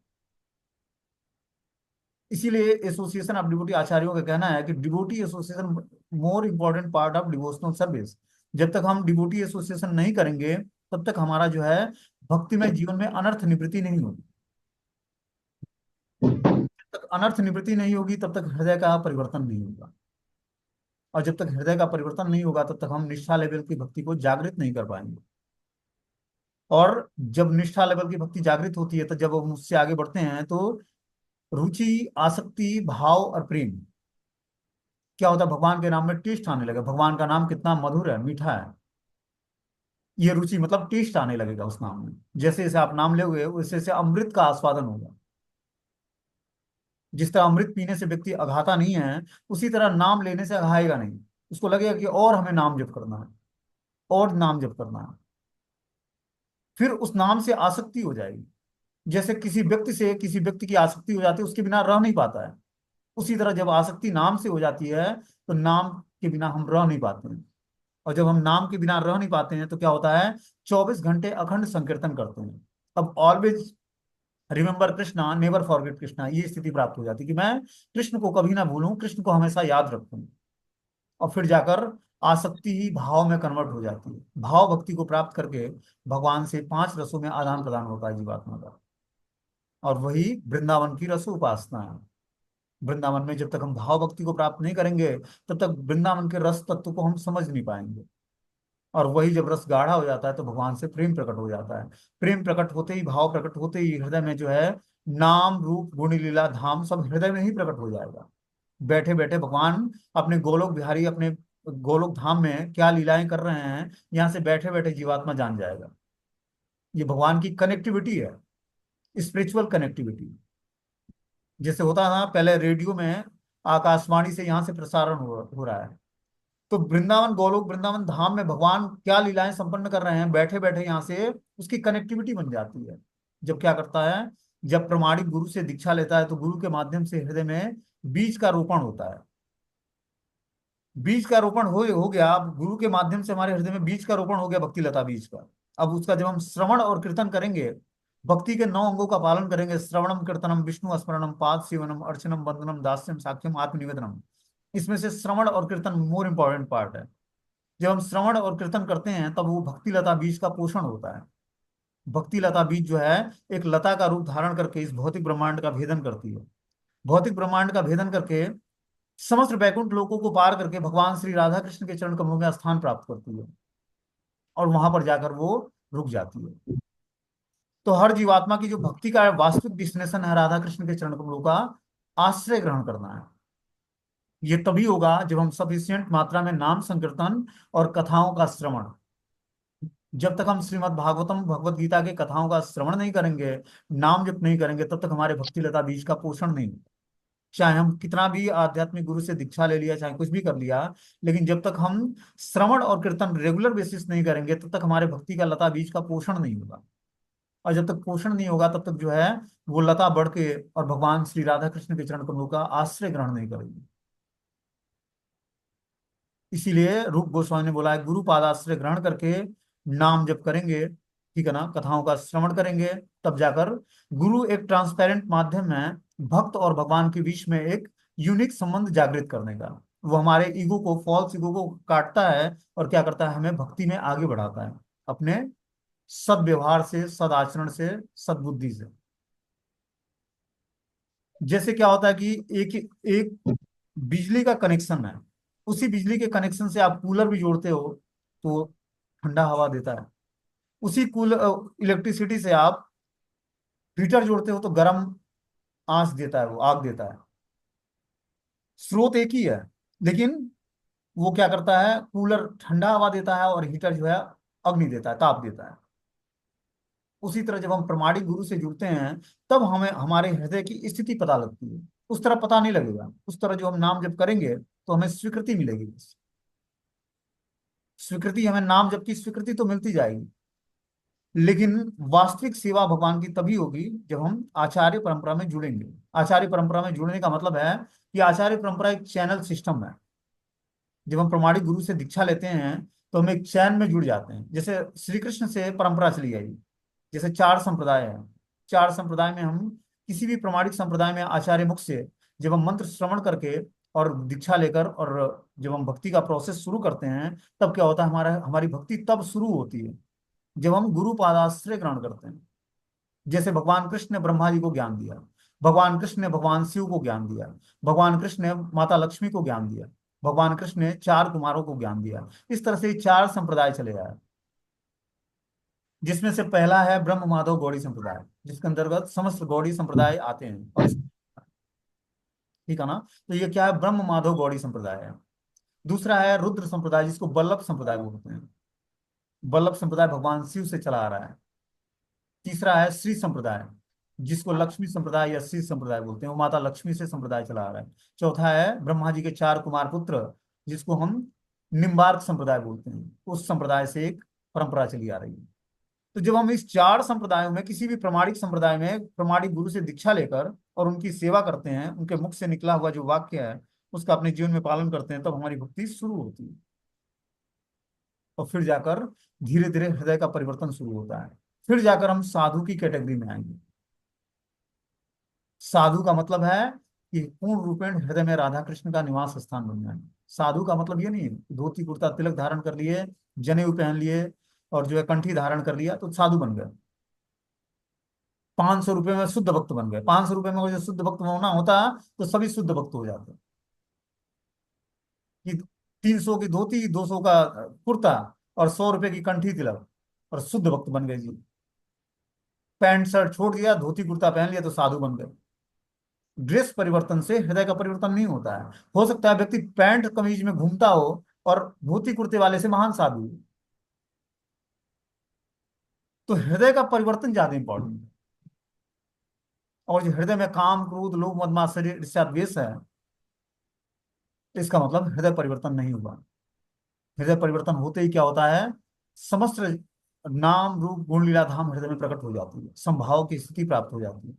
इसीलिए एसोसिएशन ऑफ डिवोटी आचार्यों का कहना है कि devotee association more important part of devotional service. जब तक हम डिवोटी एसोसिएशन नहीं करेंगे, तब तक हमारा जो है भक्तिमय जीवन में अनर्थ निवृत्ति नहीं होगी। जब तक अनर्थ निवृत्ति नहीं होगी, तब तक हृदय का परिवर्तन नहीं होगा। और जब तक हृदय का परिवर्तन नहीं होगा, तब तक हम निष्ठा लेवल की भक्ति को जागृत नहीं कर पाएंगे। और जब निष्ठा लेवल की भक्ति जागृत होती है, तो जब हम उससे आगे बढ़ते हैं, तो रुचि, आसक्ति, भाव और प्रेम क्या होता है, भगवान के नाम में टेस्ट आने लगेगा। भगवान का नाम कितना मधुर है, मीठा है, ये रुचि मतलब टेस्ट आने लगेगा उस नाम में। जैसे जैसे आप नाम लोगे, वैसे वैसे अमृत का आस्वादन होगा। जिस तरह अमृत पीने से व्यक्ति अघाता नहीं है, उसी तरह नाम लेने से अघाएगा नहीं। उसको लगेगा कि और हमें नाम जप करना है, और नाम जप करना है। फिर उस नाम से आसक्ति हो जाएगी। जैसे किसी व्यक्ति की आसक्ति हो जाती है, उसके बिना रह नहीं पाता है। उसी तरह जब आसक्ति नाम से हो जाती है, तो नाम के बिना हम रह नहीं पाते हैं। और जब हम नाम के बिना रह नहीं पाते हैं तो क्या होता है, 24 घंटे अखंड संकीर्तन करते हैं। अब always remember Krishna, never forget Krishna, ये स्थिति प्राप्त हो जाती है कि मैं कृष्ण को कभी ना भूलूं, कृष्ण को हमेशा याद रखूं। और फिर जाकर आसक्ति ही भाव में कन्वर्ट हो जाती है। भाव भक्ति को प्राप्त करके भगवान से 5 रसों में आदान प्रदान होता है जीवात्मा का। और वही वृंदावन की रस उपासना है। वृंदावन में जब तक हम भाव भक्ति को प्राप्त नहीं करेंगे, तब तक वृंदावन के रस तत्व को हम समझ नहीं पाएंगे। और वही जब रस गाढ़ा हो जाता है तो भगवान से प्रेम प्रकट हो जाता है। प्रेम प्रकट होते ही, भाव प्रकट होते ही हृदय में जो है नाम रूप गुण लीला धाम सब हृदय में ही प्रकट हो जाएगा। बैठे बैठे भगवान अपने गोलोक बिहारी, अपने गोलोक धाम में क्या लीलाएं कर रहे हैं, यहाँ से बैठे बैठे जीवात्मा जान जाएगा। ये भगवान की कनेक्टिविटी है, स्पिरिचुअल कनेक्टिविटी। जैसे होता था पहले रेडियो में, आकाशवाणी से यहाँ से प्रसारण हो रहा है, तो वृंदावन गोलोक वृंदावन धाम में भगवान क्या लीलाएं संपन्न कर रहे हैं, बैठे बैठे यहाँ से उसकी कनेक्टिविटी बन जाती है। जब क्या करता है, जब प्रमाणिक गुरु से दीक्षा लेता है तो गुरु के माध्यम से हृदय में बीज का रोपण होता है। बीज का रोपण हो गया, अब गुरु के माध्यम से हमारे हृदय में बीज का रोपण हो गया, भक्ति लता बीज का। अब उसका जब हम श्रवण और कीर्तन करेंगे, भक्ति के 9 अंगों का पालन करेंगे, श्रवणम कीर्तनम विष्णु स्मरणम पाद सेवनम अर्चनम वंदनम दास्यम साक्ष्यम आत्मनिवेदनम। इसमें से श्रवण और कीर्तन मोर इंपॉर्टेंट पार्ट है। जब हम श्रवण और कीर्तन करते हैं तब वो भक्ति लता बीज का पोषण होता है। भक्ति लता बीज जो है एक लता का रूप धारण करके इस भौतिक ब्रह्मांड का भेदन करती है। भौतिक ब्रह्मांड का भेदन करके समस्त वैकुंठ लोकों को पार करके भगवान श्री राधा कृष्ण के चरण कमलों में स्थान प्राप्त करती है। और वहां पर जाकर वो रुक जाती है। तो हर जीवात्मा की जो भक्ति का वास्तविक डिस्टिनेशन है, राधा कृष्ण के चरण कमलों का आश्रय ग्रहण करना है। ये तभी होगा जब हम सफिशिएंट मात्रा में नाम संकीर्तन और कथाओं का श्रवण, जब तक हम श्रीमद् भागवतम भगवत गीता के कथाओं का श्रवण नहीं करेंगे, नाम जप नहीं करेंगे, तब तक हमारे भक्ति लता बीज का पोषण नहीं होगा। चाहे हम कितना भी आध्यात्मिक गुरु से दीक्षा ले लिया, चाहे कुछ भी कर लिया, लेकिन जब तक हम श्रवण और कीर्तन रेगुलर बेसिस नहीं करेंगे, तब तक हमारे भक्ति का लता बीज का पोषण नहीं होगा। और जब तक पोषण नहीं होगा, तब तक जो है वो लता बढ़ के और भगवान श्री राधा कृष्ण के चरण कमलों का आश्रय ग्रहण नहीं करेगी। इसीलिए रूप गोस्वामी ने बोला है, गुरु पादाश्रय ग्रहण करके नाम जप करेंगे, ठीक है ना, कथाओं का श्रवण करेंगे, तब जाकर गुरु एक ट्रांसपेरेंट माध्यम है भक्त और भगवान के बीच में एक यूनिक संबंध जागृत करने का। वो हमारे ईगो को, फॉल्स ईगो को काटता है और क्या करता है, हमें भक्ति में आगे बढ़ाता है अपने सदव्यवहार से, सदाचरण से, सद्बुद्धि से। जैसे क्या होता है कि एक एक बिजली का कनेक्शन है, उसी बिजली के कनेक्शन से आप कूलर भी जोड़ते हो तो ठंडा हवा देता है। उसी कूल इलेक्ट्रिसिटी से आप हीटर जोड़ते हो तो गर्म आंच देता है, वो आग देता है। स्रोत एक ही है, लेकिन वो क्या करता है, कूलर ठंडा हवा देता है और हीटर जो है अग्नि देता है, ताप देता है। उसी तरह जब हम प्रमाणिक गुरु से जुड़ते हैं, तब हमें हमारे हृदय की स्थिति पता लगती है। उस तरह पता नहीं लगेगा, उस तरह जो हम नाम जप करेंगे तो हमें स्वीकृति मिलेगी। स्वीकृति, हमें नाम जप की स्वीकृति तो मिलती जाएगी, लेकिन वास्तविक सेवा भगवान की तभी होगी जब हम आचार्य परंपरा में जुड़ेंगे। आचार्य परंपरा में जुड़ने का मतलब है कि आचार्य परंपरा एक चैनल सिस्टम है। जब हम प्रमाणिक गुरु से दीक्षा लेते हैं तो हम एक चैन में जुड़ जाते हैं। जैसे श्री कृष्ण से परंपरा चली आई, जैसे 4 संप्रदाय हैं, 4 संप्रदाय में हम किसी भी प्रमाणिक संप्रदाय में आचार्य मुख से जब हम मंत्र श्रवण करके और दीक्षा लेकर और जब हम भक्ति का प्रोसेस शुरू करते हैं, तब क्या होता है, हमारी भक्ति तब शुरू होती है जब हम गुरु पादाश्रय ग्रहण करते हैं। जैसे भगवान कृष्ण ने ब्रह्मा जी को ज्ञान दिया, भगवान कृष्ण ने भगवान शिव को ज्ञान दिया, भगवान कृष्ण ने माता लक्ष्मी को ज्ञान दिया, भगवान कृष्ण ने 4 कुमारों को ज्ञान दिया। इस तरह से 4 संप्रदाय चले आए, जिसमें से पहला है ब्रह्म माधव गौड़ी संप्रदाय, जिसके अंतर्गत समस्त गौड़ी संप्रदाय आते हैं। और ठीक है ना, तो ये क्या है, ब्रह्म माधव गौड़ी संप्रदाय है। दूसरा है रुद्र संप्रदाय, जिसको वल्लभ संप्रदाय बोलते हैं। वल्लभ संप्रदाय भगवान शिव से चला आ रहा है। तीसरा है श्री संप्रदाय, जिसको लक्ष्मी संप्रदाय या श्री संप्रदाय बोलते हैं, वो माता लक्ष्मी से संप्रदाय चला आ रहा है। चौथा है ब्रह्मा जी के 4 कुमार पुत्र, जिसको हम निम्बार्क संप्रदाय बोलते हैं, उस संप्रदाय से एक परंपरा चली आ रही है। तो जब हम इस 4 संप्रदायों में किसी भी प्रमाणिक संप्रदाय में प्रमाणिक गुरु से दीक्षा लेकर और उनकी सेवा करते हैं, उनके मुख से निकला हुआ जो वाक्य है उसका अपने जीवन में पालन करते हैं, तब हमारी भक्ति शुरू होती है। और फिर जाकर धीरे धीरे हृदय का परिवर्तन शुरू होता है। फिर जाकर हम साधु की कैटेगरी में आएंगे। साधु का मतलब है कि पूर्ण रूपेण हृदय में राधा कृष्ण का निवास स्थान बन जाए। साधु का मतलब ये नहीं है धोती कुर्ता तिलक धारण कर लिए, जनेऊ पहन लिए और जो है कंठी धारण कर लिया तो साधु बन गए। 500 रुपये में शुद्ध भक्त बन गए। 500 रुपये में जो शुद्ध भक्त होना होता तो सभी शुद्ध भक्त हो जाते। कि 300 की धोती, 200 का कुर्ता और 100 रुपये की कंठी तिलक और शुद्ध भक्त बन गए जी। पैंट शर्ट छोड़ दिया, धोती कुर्ता पहन लिया तो साधु बन गए। ड्रेस परिवर्तन से हृदय का परिवर्तन नहीं होता है। हो सकता है व्यक्ति पैंट कमीज में घूमता हो और धोती कुर्ते वाले से महान साधु हो। तो हृदय का परिवर्तन ज्यादा इंपॉर्टेंट है। और जो हृदय में काम क्रोध लोभ मद मात्सर्य ईर्ष्या द्वेष है, इसका मतलब हृदय परिवर्तन नहीं हुआ। हृदय परिवर्तन होते ही क्या होता है, समस्त नाम रूप गुण लीला धाम हृदय में प्रकट हो जाती है, संभाव की स्थिति प्राप्त हो जाती है,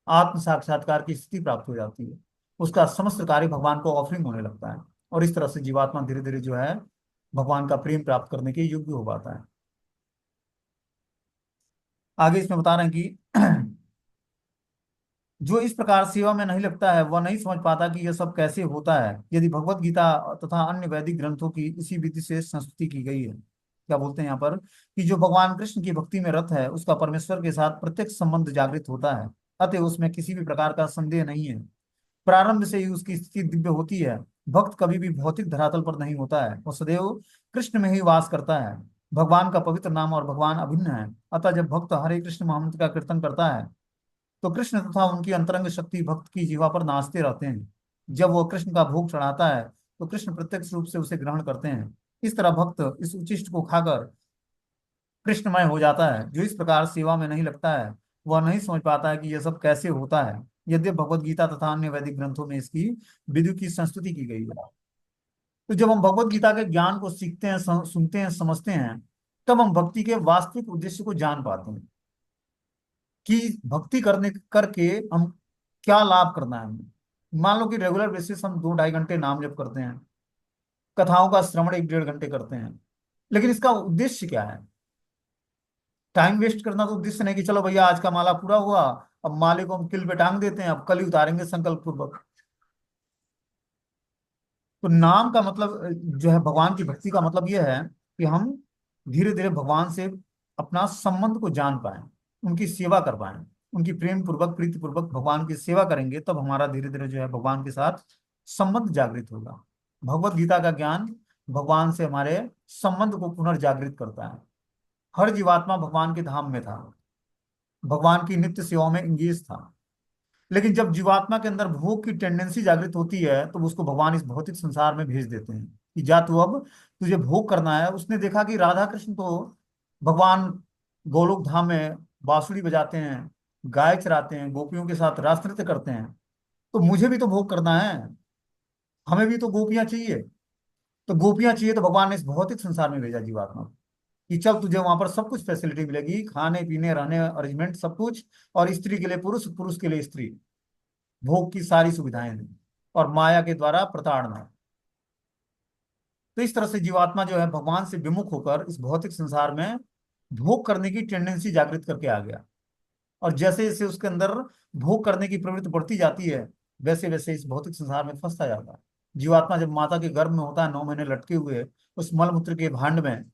आत्म साक्षात्कार की स्थिति प्राप्त हो जाती है। उसका समस्त कार्य भगवान को ऑफरिंग होने लगता है। और इस तरह से जीवात्मा धीरे धीरे जो है भगवान का प्रेम प्राप्त करने के योग्य हो पाता है। आगे इसमें बता रहे हैं कि जो इस प्रकार सेवा में नहीं लगता है वह नहीं समझ पाता कि यह सब कैसे होता है। यदि भगवत गीता तथा अन्य वैदिक ग्रंथों की इसी विधि से संस्तुति की गई है, क्या बोलते हैं यहाँ पर, कि जो भगवान कृष्ण की भक्ति में रत है उसका परमेश्वर के साथ प्रत्यक्ष संबंध जागृत होता है, अतः उसमें किसी भी प्रकार का संदेह नहीं है। प्रारंभ से ही उसकी स्थिति दिव्य होती है। भक्त कभी भी भौतिक धरातल पर नहीं होता है, वो सदैव कृष्ण में ही वास करता है। भगवान का पवित्र नाम और भगवान अभिन्न है। अतः जब भक्त हरे कृष्ण महामंत्र का कीर्तन करता है तो कृष्ण तथा उनकी अंतरंग शक्ति भक्त की जीवा पर नाचते रहते हैं। जब वो कृष्ण का भोग चढ़ाता है तो कृष्ण प्रत्यक्ष रूप से उसे ग्रहण करते हैं। इस तरह भक्त इस उचिष्ट को खाकर कृष्णमय हो जाता है। जो इस प्रकार सेवा में नहीं लगता है वह नहीं समझ पाता है कि यह सब कैसे होता है। यद्यपि भगवत गीता तथा अन्य वैदिक ग्रंथों में इसकी विधि की संस्तुति की गई है। तो जब हम भगवत गीता के ज्ञान को सीखते हैं, सुनते हैं, समझते हैं, तब हम भक्ति के वास्तविक उद्देश्य को जान पाते हैं कि भक्ति करने करके हम क्या लाभ करना है हमें। मान लो कि रेगुलर बेसिस हम 2-2.5 घंटे नाम जप करते हैं, कथाओं का श्रवण 1-1.5 घंटे करते हैं, लेकिन इसका उद्देश्य क्या है। टाइम वेस्ट करना तो उद्देश्य नहीं कि चलो भैया आज का माला पूरा हुआ, अब माले को हम किल पे टांग देते हैं, अब कल ही उतारेंगे संकल्प पूर्वक। तो नाम का मतलब जो है भगवान की भक्ति का मतलब यह है कि हम धीरे धीरे भगवान से अपना संबंध को जान पाए, उनकी सेवा कर पाए, उनकी प्रेम पूर्वक प्रीति पूर्वक भगवान की सेवा करेंगे, तब हमारा धीरे धीरे जो है भगवान के साथ संबंध जागृत होगा। भगवत गीता का ज्ञान भगवान से हमारे संबंध को पुनर्जागृत करता है। हर जीवात्मा भगवान के धाम में था, भगवान की नित्य सेवाओं में इंगेज था। लेकिन जब जीवात्मा के अंदर भोग की टेंडेंसी जागृत होती है तो उसको भगवान इस भौतिक संसार में भेज देते हैं कि जा तू अब तुझे भोग करना है। उसने देखा कि राधा कृष्ण तो भगवान गोलोक धाम में बांसुरी बजाते हैं, गाय चराते हैं, गोपियों के साथ रास नृत्य करते हैं, तो मुझे भी तो भोग करना है, हमें भी तो गोपियां चाहिए। तो गोपियां चाहिए तो भगवान ने इस भौतिक संसार में भेजा जीवात्मा को कि चल तुझे वहां पर सब कुछ फैसिलिटी मिलेगी, खाने पीने रहने अरेंजमेंट सब कुछ, और स्त्री के लिए पुरुष, पुरुष के लिए स्त्री, भोग की सारी सुविधाएं दी और माया के द्वारा प्रताड़ना। तो इस तरह से जीवात्मा जो है भगवान से विमुख होकर इस भौतिक संसार में भोग करने की टेंडेंसी जागृत करके आ गया। और जैसे जैसे उसके अंदर भोग करने की प्रवृत्ति बढ़ती जाती है वैसे वैसे इस भौतिक संसार में फंसता जाता है। जीवात्मा जब माता के गर्भ में होता है 9 महीने लटके हुए, उस मलमूत्र के भांड में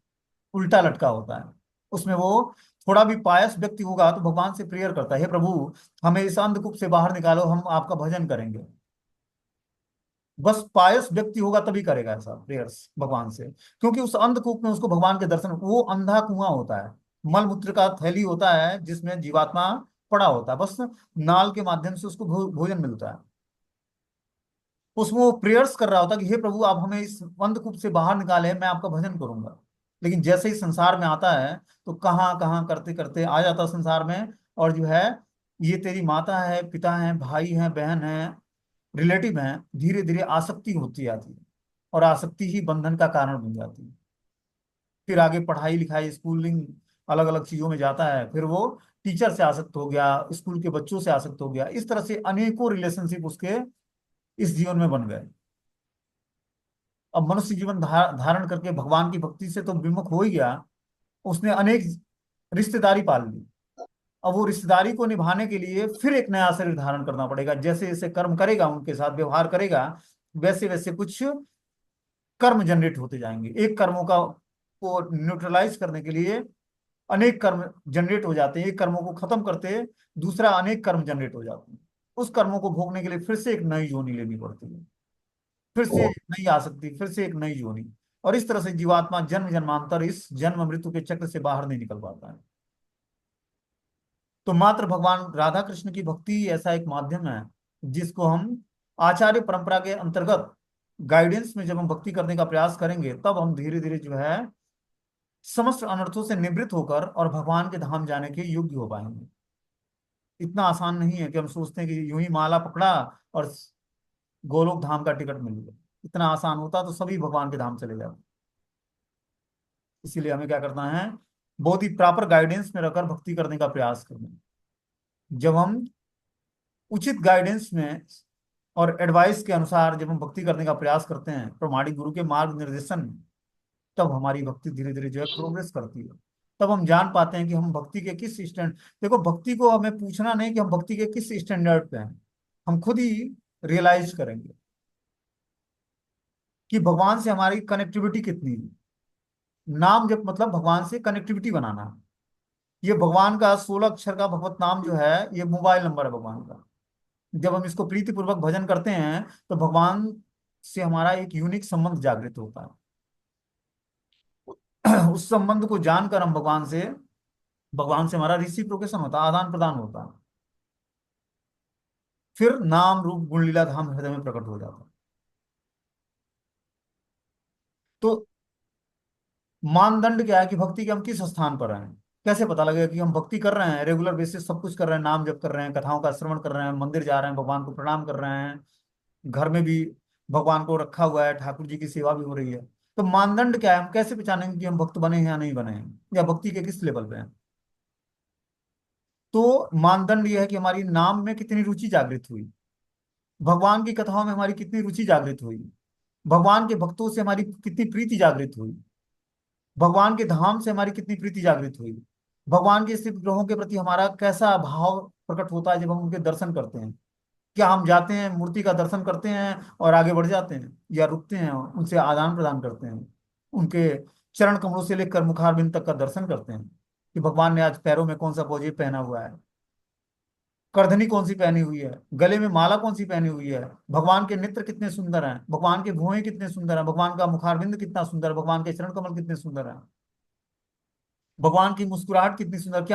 उल्टा लटका होता है, उसमें वो थोड़ा भी पायस व्यक्ति होगा तो भगवान से प्रेयर करता है, हे प्रभु हमें इस अंधकूप से बाहर निकालो, हम आपका भजन करेंगे। बस पायस व्यक्ति होगा तभी करेगा ऐसा प्रेयर्स भगवान से, क्योंकि उस अंधकूप में उसको भगवान के दर्शन, वो अंधा कुआं होता है, मलमूत्र का थैली होता है जिसमें जीवात्मा पड़ा होता है, बस नाल के माध्यम से उसको भोजन मिलता है। उसमें वो प्रेयर्स कर रहा होता है कि हे प्रभु आप हमें इस अंधकूप से बाहर निकाले, मैं आपका भजन करूंगा। लेकिन जैसे ही संसार में आता है तो कहाँ कहाँ करते करते आ जाता है संसार में, और जो है ये तेरी माता है, पिता है, भाई है, बहन है, रिलेटिव हैं, धीरे धीरे आसक्ति होती जाती है और आसक्ति ही बंधन का कारण बन जाती है। फिर आगे पढ़ाई लिखाई स्कूलिंग अलग अलग चीजों में जाता है, फिर वो टीचर से आसक्त हो गया, स्कूल के बच्चों से आसक्त हो गया, इस तरह से अनेकों रिलेशनशिप उसके इस जीवन में बन गए। अब मनुष्य जीवन धारण करके भगवान की भक्ति से तो विमुख हो ही गया, उसने अनेक रिश्तेदारी पाल ली। अब वो रिश्तेदारी को निभाने के लिए फिर एक नया शरीर धारण करना पड़ेगा। जैसे जैसे कर्म करेगा, उनके साथ व्यवहार करेगा, वैसे वैसे कुछ कर्म जनरेट होते जाएंगे। एक कर्मों का को न्यूट्रलाइज करने के लिए अनेक कर्म जनरेट हो जाते हैं। एक कर्मों को खत्म करते दूसरा अनेक कर्म जनरेट हो जाते हैं। उस कर्मों को भोगने के लिए फिर से एक नई योनि लेनी पड़ती है, फिर से नई आसक्ति, फिर से एक नई योनि। और इस तरह से जीवात्मा जन्म जन्मांतर इस जन्म मृत्यु के चक्र से बाहर नहीं निकल पाता है। तो मात्र भगवान राधा कृष्ण की भक्ति ऐसा एक माध्यम है जिसको हम आचार्य परंपरा के अंतर्गत गाइडेंस में जब हम भक्ति करने का प्रयास करेंगे, तब हम धीरे धीरे जो है समस्त अनर्थों से निवृत्त होकर और भगवान के धाम जाने के योग्य हो पाएंगे। इतना आसान नहीं है कि हम सोचते हैं कि यूं ही माला पकड़ा और गोलोक धाम का टिकट मिल गया। इतना आसान होता तो सभी भगवान के धाम चले जाते। इसीलिए हमें क्या करना है, बहुत ही प्रॉपर गाइडेंस में रहकर भक्ति करने का प्रयास करना है। जब हम उचित गाइडेंस में और एडवाइस के अनुसार जब हम भक्ति करने का प्रयास करते हैं प्रमाणिक गुरु के मार्ग निर्देशन में, तब हमारी भक्ति धीरे धीरे जो है प्रोग्रेस करती है। तब हम जान पाते हैं कि हम भक्ति के किस स्टैंड, देखो भक्ति को हमें पूछना नहीं कि हम भक्ति के किस स्टैंडर्ड पे हैं, हम खुद ही रियलाइज करेंगे कि भगवान से हमारी कनेक्टिविटी कितनी है। नाम जब मतलब भगवान से कनेक्टिविटी बनाना है। ये भगवान का 16 अक्षर का भगवत नाम जो है, ये मोबाइल नंबर है भगवान का। जब हम इसको प्रीति पूर्वक भजन करते हैं तो भगवान से हमारा एक यूनिक संबंध जागृत होता है। उस संबंध को जानकर हम भगवान से हमारा रिसिप्रोकेशन होता है, आदान प्रदान होता है। फिर नाम रूप गुण लीला धाम हृदय में प्रकट हो जाता है। तो मानदंड क्या है कि भक्ति के हम किस स्थान पर हैं। कैसे पता लगेगा कि हम भक्ति कर रहे हैं, रेगुलर बेसिस सब कुछ कर रहे हैं, नाम जप कर रहे हैं, कथाओं का श्रवण कर रहे हैं, मंदिर जा रहे हैं, भगवान को प्रणाम कर रहे हैं, घर में भी भगवान को रखा हुआ है, ठाकुर जी की सेवा भी हो रही है। तो मानदंड क्या है, हम कैसे पहचानेंगे कि हम भक्त बने हैं या नहीं बने हैं, या भक्ति के किस लेवल पे हैं। तो मानदंड यह है कि हमारी नाम में कितनी रुचि जागृत हुई, भगवान की कथाओं में हमारी कितनी रुचि जागृत हुई, भगवान के भक्तों से हमारी कितनी प्रीति जागृत हुई, भगवान के धाम से हमारी कितनी प्रीति जागृत हुई, भगवान के शिव ग्रहों के प्रति हमारा कैसा भाव प्रकट होता है जब हम उनके दर्शन करते हैं। क्या हम जाते हैं मूर्ति का दर्शन करते हैं और आगे बढ़ जाते हैं, या रुकते हैं उनसे आदान प्रदान करते हैं, उनके चरण कमलों से लेकर मुखारबिंद तक का दर्शन करते हैं कि भगवान ने आज पैरों में कौन सा पौजेब पहना हुआ है, करधनी कौन सी पहनी हुई है, गले में माला कौन सी पहनी हुई है, भगवान के नेत्र कितने सुंदर हैं, भगवान के भुएं कितने सुंदर हैं, भगवान का मुखारबिंद कितना सुंदर है, भगवान के चरण कमल कितने सुंदर हैं, भगवान की मुस्कुराहट कितनी सुंदर। क्या